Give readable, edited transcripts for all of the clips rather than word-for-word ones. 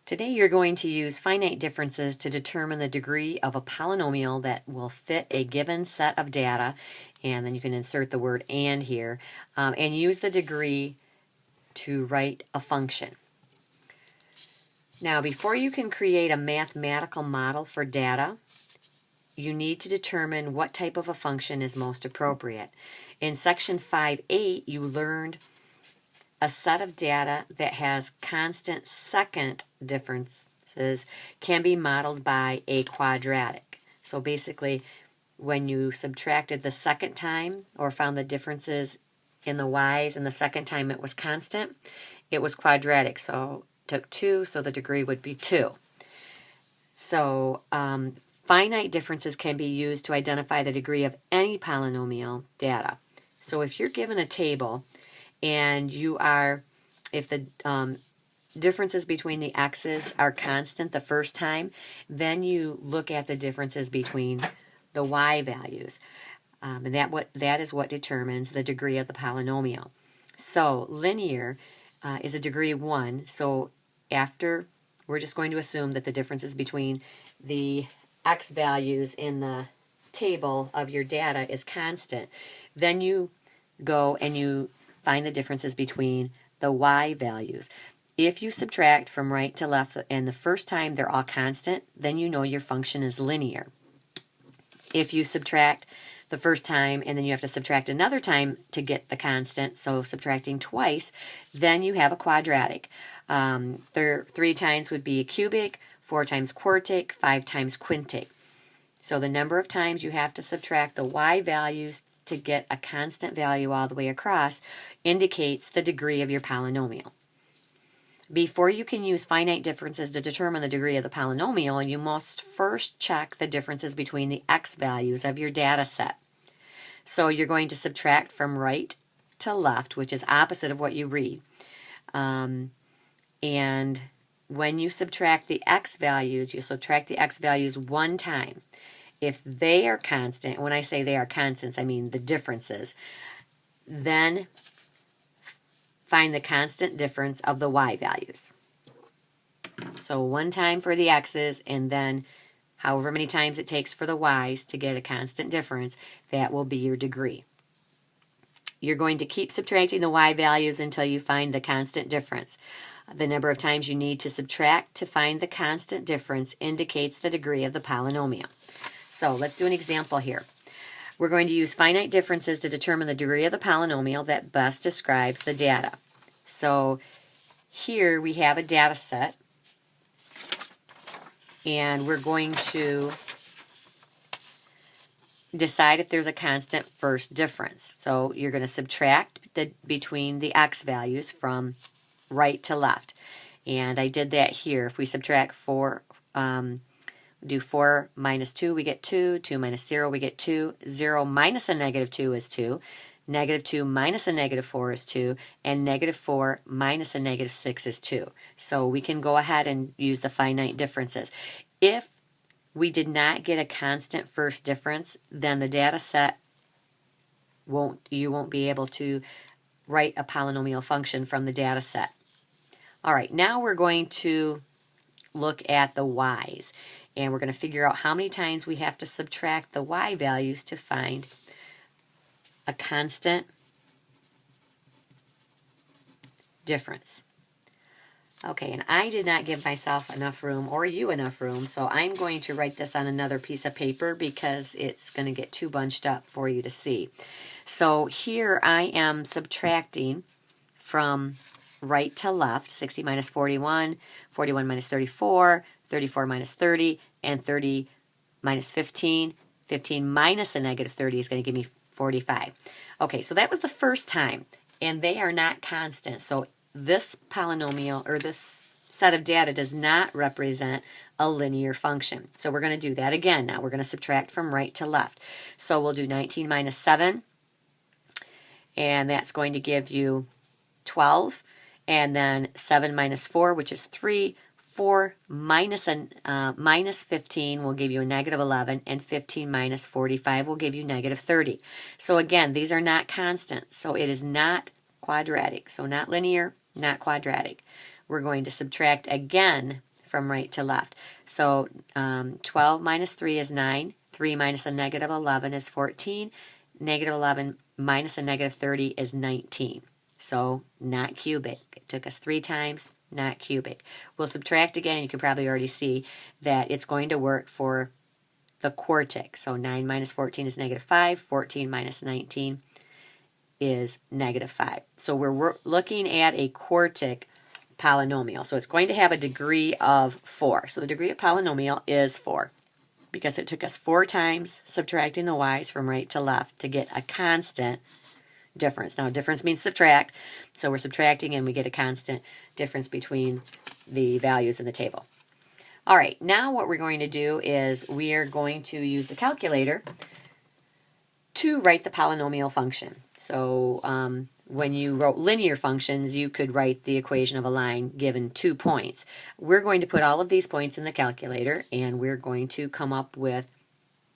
Today you're going to use finite differences to determine the degree of a polynomial that will fit a given set of data, and then you can insert the word "and" here, and use the degree to write a function. Now, before you can create a mathematical model for data, you need to determine what type of a function is most appropriate. In section 5.8, you learned a set of data that has constant second differences can be modeled by a quadratic. So basically, when you subtracted the second time or found the differences in the y's and the second time it was constant, it was quadratic. So took 2, so the degree would be 2. So finite differences can be used to identify the degree of any polynomial data. So if you're given a table and if the differences between the x's are constant the first time, then you look at the differences between the y values. And that is what determines the degree of the polynomial. So linear is a degree of 1. So we're just going to assume that the differences between the x values in the table of your data is constant. Then you go and you find the differences between the y values. If you subtract from right to left and the first time they're all constant, then you know your function is linear. If you subtract the first time and then you have to subtract another time to get the constant, so subtracting twice, then you have a quadratic. 3 times would be a cubic, 4 times quartic, 5 times quintic. So the number of times you have to subtract the y values to get a constant value all the way across indicates the degree of your polynomial. Before you can use finite differences to determine the degree of the polynomial, you must first check the differences between the x values of your data set. So you're going to subtract from right to left, which is opposite of what you read. And when you subtract the x values, you subtract the x values one time. If they are constant, when I say they are constants, I mean the differences, then find the constant difference of the y values. So one time for the x's, and then however many times it takes for the y's to get a constant difference, that will be your degree. You're going to keep subtracting the y values until you find the constant difference. The number of times you need to subtract to find the constant difference indicates the degree of the polynomial. So let's do an example here. We're going to use finite differences to determine the degree of the polynomial that best describes the data. So here we have a data set, and we're going to decide if there's a constant first difference. So you're going to subtract between the x values from right to left. And I did that here. If we subtract 4, do 4 minus 2, we get 2. 2 minus 0, we get 2. 0 minus a negative 2 is 2. Negative 2 minus a negative 4 is 2. And negative 4 minus a negative 6 is 2. So we can go ahead and use the finite differences. If we did not get a constant first difference, then the data set you won't be able to write a polynomial function from the data set. All right, now we're going to look at the y's. And we're going to figure out how many times we have to subtract the y values to find a constant difference. Okay, and I did not give myself enough room, or you enough room, so I'm going to write this on another piece of paper because it's going to get too bunched up for you to see. So here I am subtracting from right to left, 60 minus 41, 41 minus 34, 34 minus 30, and 30 minus 15. 15 minus a negative 30 is going to give me 45. Okay, so that was the first time, and they are not constant. So this polynomial, or this set of data, does not represent a linear function. So we're going to do that again. Now we're going to subtract from right to left. So we'll do 19 minus 7, and that's going to give you 12. And then 7 minus 4, which is 3. 4 minus 15 will give you a negative 11, and 15 minus 45 will give you negative 30. So again, these are not constant, so it is not quadratic. So not linear, not quadratic. We're going to subtract again from right to left. So 12 minus 3 is 9. 3 minus a negative 11 is 14. Negative 11 minus a negative 30 is 19. So not cubic. It took us 3 times, not cubic. We'll subtract again, and you can probably already see that it's going to work for the quartic. So 9 minus 14 is negative 5. 14 minus 19 is negative 5. So we're looking at a quartic polynomial. So it's going to have a degree of 4. So the degree of polynomial is 4 because it took us 4 times subtracting the y's from right to left to get a constant difference. Now, difference means subtract, so we're subtracting and we get a constant difference between the values in the table. All right, now what we're going to do is we are going to use the calculator to write the polynomial function. So when you wrote linear functions, you could write the equation of a line given 2 points. We're going to put all of these points in the calculator, and we're going to come up with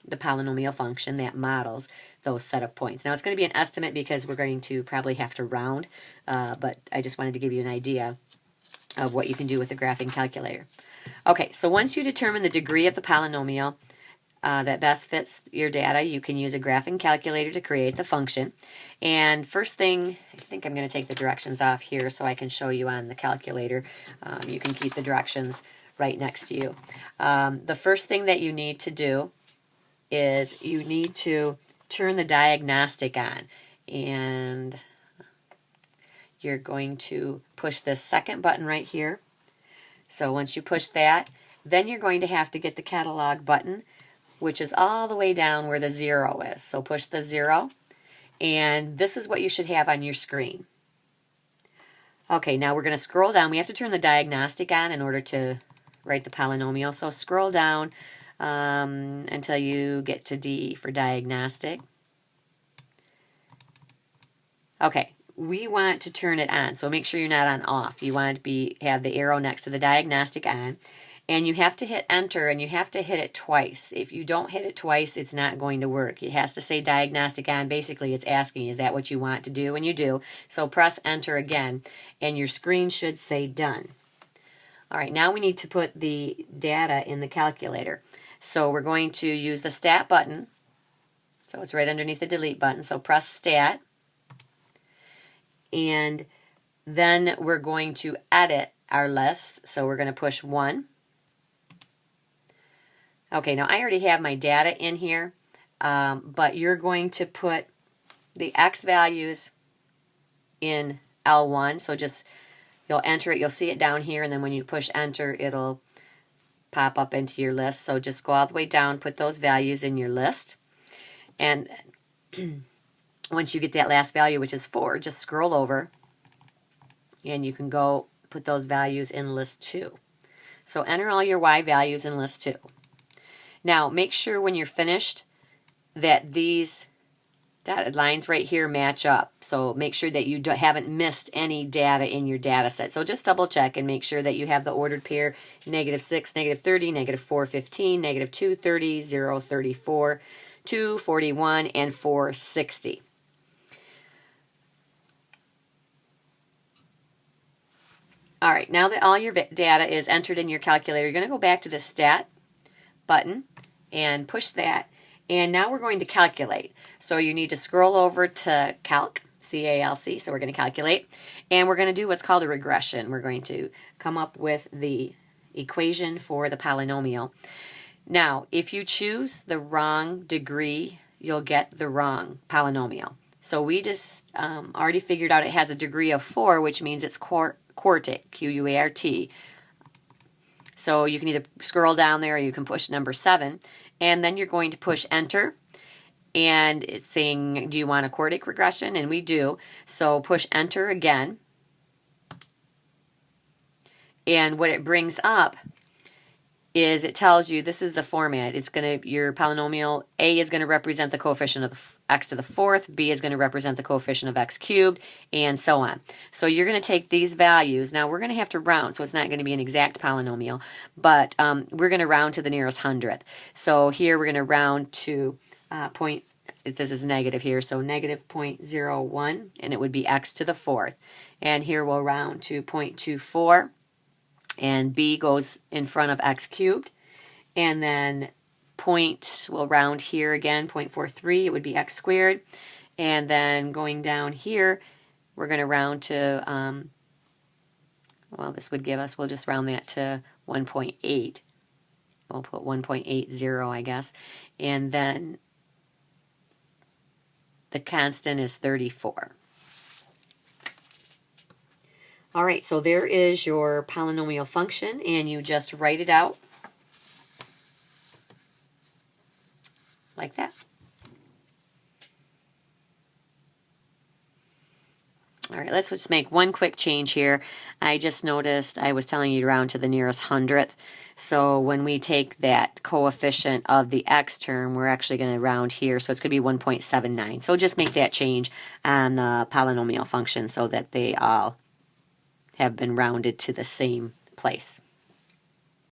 the polynomial function that models those set of points. Now, it's going to be an estimate because we're going to probably have to round, but I just wanted to give you an idea of what you can do with the graphing calculator. Okay, so once you determine the degree of the polynomial that best fits your data, you can use a graphing calculator to create the function. And first thing, I think I'm going to take the directions off here so I can show you on the calculator. You can keep the directions right next to you. The first thing that you need to do is you need to turn the diagnostic on, and you're going to push this second button right here. So once you push that, then you're going to have to get the catalog button, which is all the way down where the 0 is. So push the 0, and this is what you should have on your screen. Okay, now we're going to scroll down. We have to turn the diagnostic on in order to write the polynomial. So scroll down until you get to D for diagnostic. Okay, we want to turn it on, so make sure you're not on off. You want to have the arrow next to the diagnostic on, and you have to hit enter, and you have to hit it twice. If you don't hit it twice, it's not going to work. It has to say diagnostic on. Basically, it's asking, is that what you want to do? And you do. So press enter again, and your screen should say done. All right, now we need to put the data in the calculator. So we're going to use the stat button. So it's right underneath the delete button. So press stat. And then we're going to edit our list. So we're going to push 1. Okay, now I already have my data in here, but you're going to put the X values in L1. So just, you'll enter it, you'll see it down here, and then when you push enter, it'll pop up into your list. So just go all the way down, put those values in your list. And once you get that last value, which is 4, just scroll over, and you can go put those values in list 2. So enter all your Y values in list 2. Now, make sure when you're finished that these dotted lines right here match up. So make sure that you haven't missed any data in your data set. So just double check and make sure that you have the ordered pair -6, -30, -4, 15, -2, 30, 0, 34, 2, 41, and 4, 60. All right, now that all your data is entered in your calculator, you're going to go back to the stat button and push that. And now we're going to calculate. So you need to scroll over to calc, C-A-L-C, so we're going to calculate. And we're going to do what's called a regression. We're going to come up with the equation for the polynomial. Now, if you choose the wrong degree, you'll get the wrong polynomial. So we just already figured out it has a degree of 4, which means it's quartic, Q-U-A-R-T. So you can either scroll down there or you can push number 7. And then you're going to push enter. And it's saying, do you want a quartic regression? And we do. So push enter again. And what it brings up is it tells you this is the format. It's going to, your polynomial A is going to represent the coefficient of x to the 4th, B is going to represent the coefficient of x cubed, and so on. So you're going to take these values. Now we're going to have to round, so it's not going to be an exact polynomial, but we're going to round to the nearest hundredth. So here we're going to round to this is negative here, so negative 0.01, and it would be x to the 4th. And here we'll round to 0.24. and b goes in front of x cubed, and then point, we'll round here again, 0.43, it would be x squared, and then going down here, we're going to round to, well, this would give us, we'll just round that to 1.8. We'll put 1.80, I guess, and then the constant is 34. All right, so there is your polynomial function, and you just write it out like that. All right, let's just make one quick change here. I just noticed I was telling you to round to the nearest hundredth. So when we take that coefficient of the x term, we're actually going to round here. So it's going to be 1.79. So just make that change on the polynomial function so that they all have been rounded to the same place.